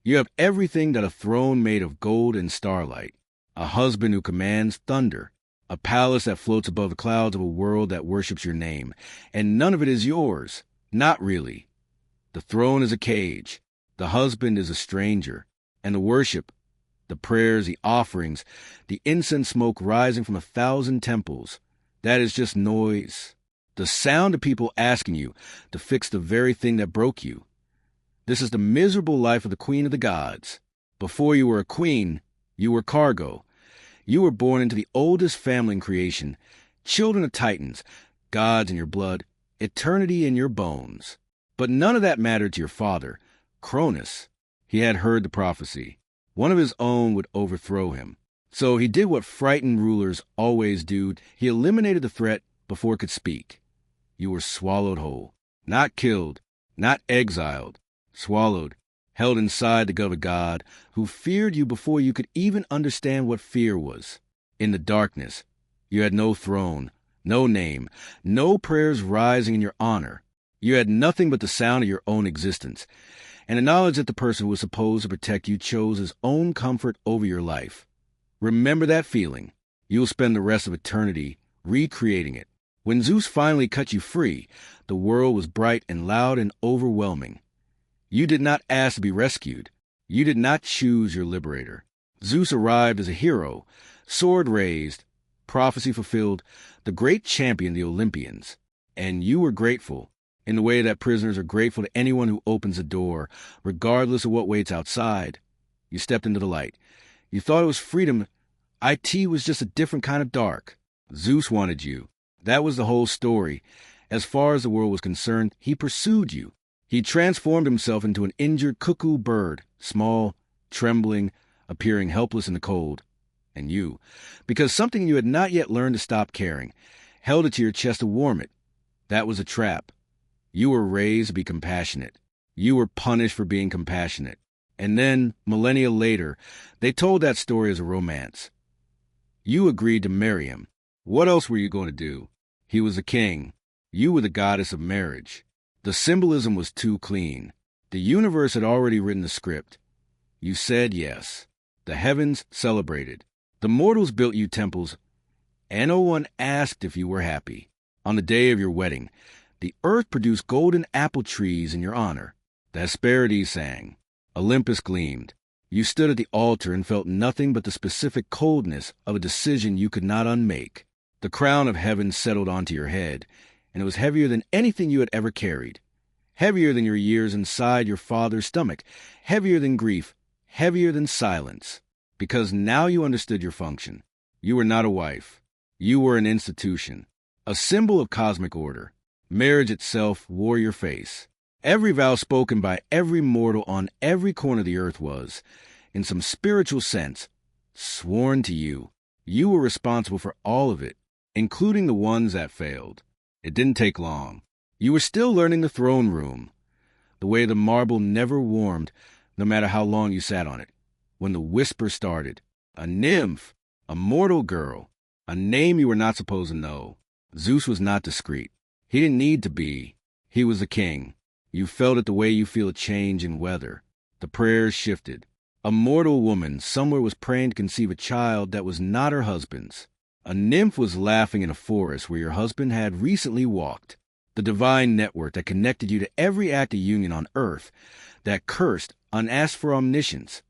You have everything that a throne made of gold and starlight, a husband who commands thunder, a palace that floats above the clouds of a world that worships your name, and none of it is yours. Not really. The throne is a cage, the husband is a stranger, and the worship, the prayers, the offerings, the incense smoke rising from 1,000 temples, that is just noise. The sound of people asking you to fix the very thing that broke you. This is the miserable life of the queen of the gods. Before you were a queen, you were cargo. You were born into the oldest family in creation, children of titans, gods in your blood, eternity in your bones. But none of that mattered to your father, Cronus. He had heard the prophecy. One of his own would overthrow him. So he did what frightened rulers always do. He eliminated the threat before it could speak. You were swallowed whole. Not killed, not exiled. Swallowed, held inside the gut of a god who feared you before you could even understand what fear was. In the darkness, you had no throne, no name, no prayers rising in your honor. You had nothing but the sound of your own existence, and the knowledge that the person who was supposed to protect you chose his own comfort over your life. Remember that feeling. You'll spend the rest of eternity recreating it. When Zeus finally cut you free, the world was bright and loud and overwhelming. You did not ask to be rescued. You did not choose your liberator. Zeus arrived as a hero, sword raised, prophecy fulfilled, the great champion of the Olympians. And you were grateful, in the way that prisoners are grateful to anyone who opens a door, regardless of what waits outside. You stepped into the light. You thought it was freedom. IT was just a different kind of dark. Zeus wanted you. That was the whole story. As far as the world was concerned, he pursued you. He transformed himself into an injured cuckoo bird, small, trembling, appearing helpless in the cold. And you, because something you had not yet learned to stop caring, held it to your chest to warm it. That was a trap. You were raised to be compassionate. You were punished for being compassionate. And then, millennia later, they told that story as a romance. You agreed to marry him. What else were you going to do? He was a king. You were the goddess of marriage. The symbolism was too clean. The universe had already written the script. You said yes. The heavens celebrated. The mortals built you temples, and no one asked if you were happy. On the day of your wedding, the earth produced golden apple trees in your honor. The Hesperides sang. Olympus gleamed. You stood at the altar and felt nothing but the specific coldness of a decision you could not unmake. The crown of heaven settled onto your head, and it was heavier than anything you had ever carried. Heavier than your years inside your father's stomach. Heavier than grief. Heavier than silence. Because now you understood your function. You were not a wife. You were an institution. A symbol of cosmic order. Marriage itself wore your face. Every vow spoken by every mortal on every corner of the earth was, in some spiritual sense, sworn to you. You were responsible for all of it, including the ones that failed. It didn't take long. You were still learning the throne room, the way the marble never warmed, no matter how long you sat on it. When the whisper started, a nymph, a mortal girl, a name you were not supposed to know. Zeus was not discreet. He didn't need to be. He was a king. You felt it the way you feel a change in weather. The prayers shifted. A mortal woman somewhere was praying to conceive a child that was not her husband's. A nymph was laughing in a forest where your husband had recently walked. The divine network that connected you to every act of union on earth, that cursed, unasked for omniscience,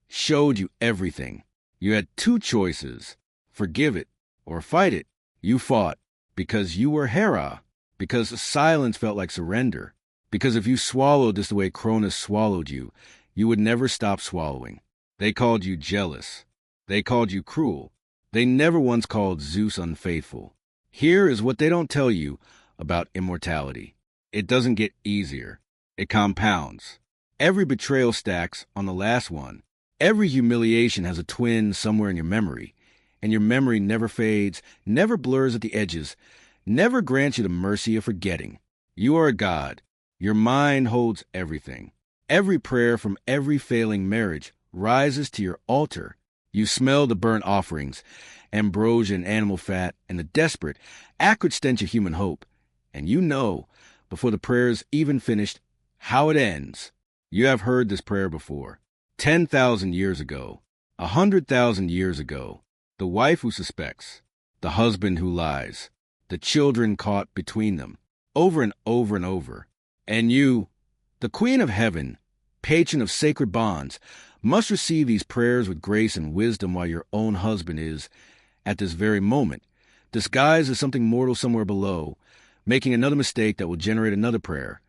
showed you everything. You had two choices, forgive it or fight it. You fought because you were Hera, because silence felt like surrender, because if you swallowed this the way Cronus swallowed you, you would never stop swallowing. They called you jealous. They called you cruel. They never once called Zeus unfaithful. Here is what they don't tell you about immortality. It doesn't get easier. It compounds. Every betrayal stacks on the last one. Every humiliation has a twin somewhere in your memory, and your memory never fades, never blurs at the edges, never grants you the mercy of forgetting. You are a god. Your mind holds everything. Every prayer from every failing marriage rises to your altar. You smell the burnt offerings, ambrosia and animal fat, and the desperate, acrid stench of human hope. And you know, before the prayer's even finished, how it ends. You have heard this prayer before. 10,000 years ago, 100,000 years ago, the wife who suspects, the husband who lies, the children caught between them, over and over and over. And you, the Queen of Heaven, patron of sacred bonds, must receive these prayers with grace and wisdom while your own husband is, at this very moment, disguised as something mortal somewhere below, making another mistake that will generate another prayer,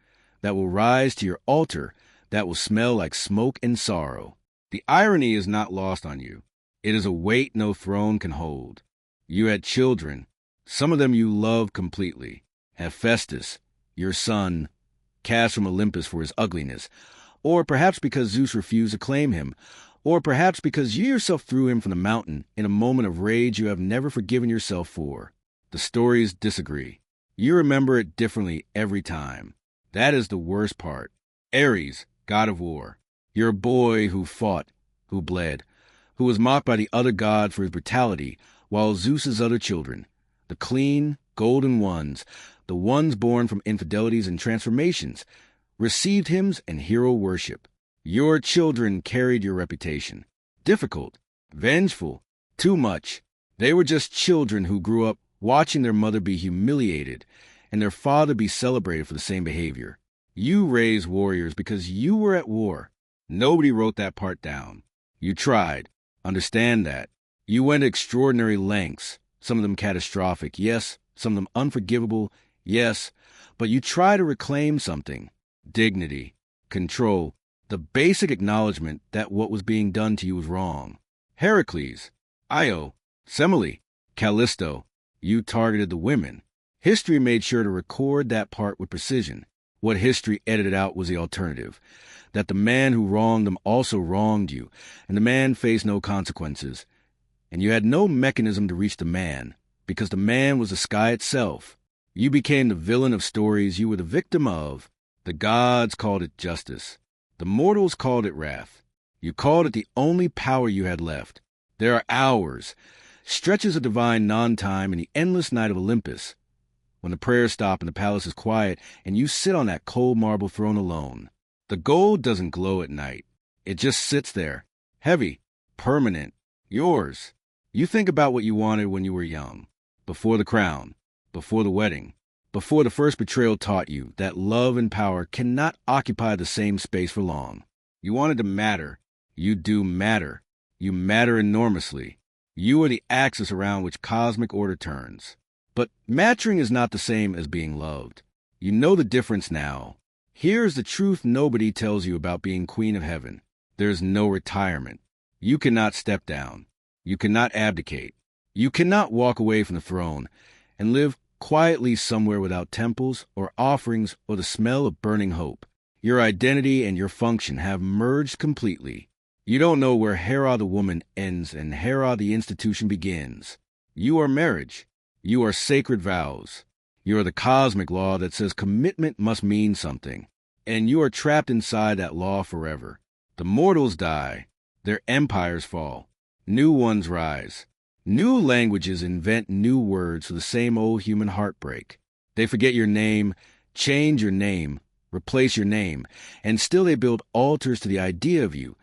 that will rise to your altar, that will smell like smoke and sorrow. The irony is not lost on you. It is a weight no throne can hold. You had children. Some of them you loved completely. Hephaestus, your son, cast from Olympus for his ugliness, or perhaps because Zeus refused to claim him, or perhaps because you yourself threw him from the mountain in a moment of rage you have never forgiven yourself for. The stories disagree. You remember it differently every time. That is the worst part. Ares, god of war, your boy who fought, who bled, who was mocked by the other god for his brutality, while Zeus's other children, the clean, golden ones, the ones born from infidelities and transformations, received hymns and hero worship. Your children carried your reputation. Difficult, vengeful, too much. They were just children who grew up watching their mother be humiliated and their father be celebrated for the same behavior. You raised warriors because you were at war. Nobody wrote that part down. You tried. Understand that. You went to extraordinary lengths, some of them catastrophic, yes, some of them unforgivable, yes, but you try to reclaim something. Dignity, control, the basic acknowledgement that what was being done to you was wrong. Heracles, Io, Semele, Callisto, you targeted the women. History made sure to record that part with precision. What history edited out was the alternative, that the man who wronged them also wronged you, and the man faced no consequences. And you had no mechanism to reach the man, because the man was the sky itself. You became the villain of stories you were the victim of. The gods called it justice. The mortals called it wrath. You called it the only power you had left. There are hours, stretches of divine non-time in the endless night of Olympus, when the prayers stop and the palace is quiet and you sit on that cold marble throne alone. The gold doesn't glow at night. It just sits there, heavy, permanent, yours. You think about what you wanted when you were young, before the crown, before the wedding, before the first betrayal taught you that love and power cannot occupy the same space for long. You wanted to matter. You do matter. You matter enormously. You are the axis around which cosmic order turns. But mattering is not the same as being loved. You know the difference now. Here is the truth nobody tells you about being Queen of Heaven. There is no retirement. You cannot step down. You cannot abdicate. You cannot walk away from the throne and live quietly somewhere without temples or offerings or the smell of burning hope. Your identity and your function have merged completely. You don't know where Hera the woman ends and Hera the institution begins. You are marriage. You are sacred vows. You are the cosmic law that says commitment must mean something. And you are trapped inside that law forever. The mortals die. Their empires fall. New ones rise. New languages invent new words for the same old human heartbreak. They forget your name, change your name, replace your name, and still they build altars to the idea of you,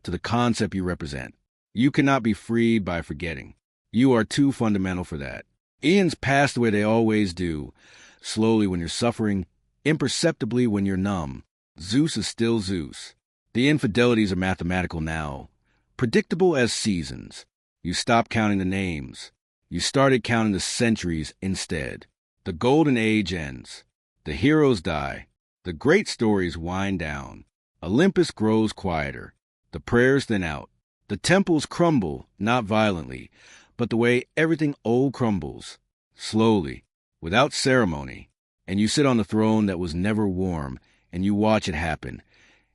to the concept you represent. You cannot be freed by forgetting. You are too fundamental for that. Eons pass the way they always do, slowly when you're suffering, imperceptibly when you're numb. Zeus is still Zeus. The infidelities are mathematical now, predictable as seasons. You stopped counting the names. You started counting the centuries instead. The golden age ends. The heroes die. The great stories wind down. Olympus grows quieter. The prayers thin out. The temples crumble, not violently, but the way everything old crumbles, slowly, without ceremony. And you sit on the throne that was never warm, and you watch it happen.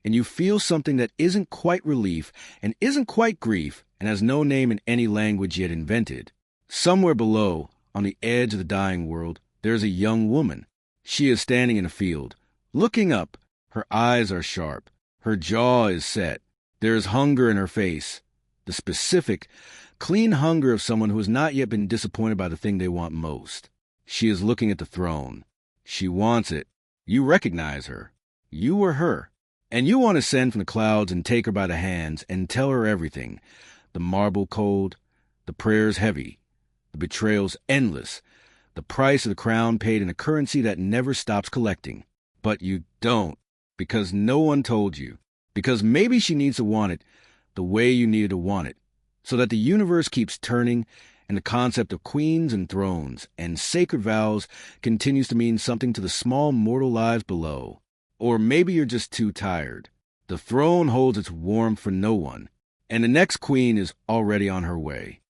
And you feel something that isn't quite relief and isn't quite grief and has no name in any language yet invented. Somewhere below, on the edge of the dying world, there is a young woman. She is standing in a field, looking up. Her eyes are sharp. Her jaw is set. There is hunger in her face, the specific, clean hunger of someone who has not yet been disappointed by the thing they want most. She is looking at the throne. She wants it. You recognize her. You are her. And you want to send from the clouds and take her by the hands and tell her everything. The marble cold, the prayers heavy, the betrayals endless, the price of the crown paid in a currency that never stops collecting. But you don't, because no one told you. Because maybe she needs to want it the way you needed to want it, so that the universe keeps turning and the concept of queens and thrones and sacred vows continues to mean something to the small mortal lives below. Or maybe you're just too tired. The throne holds its warmth for no one, and the next queen is already on her way.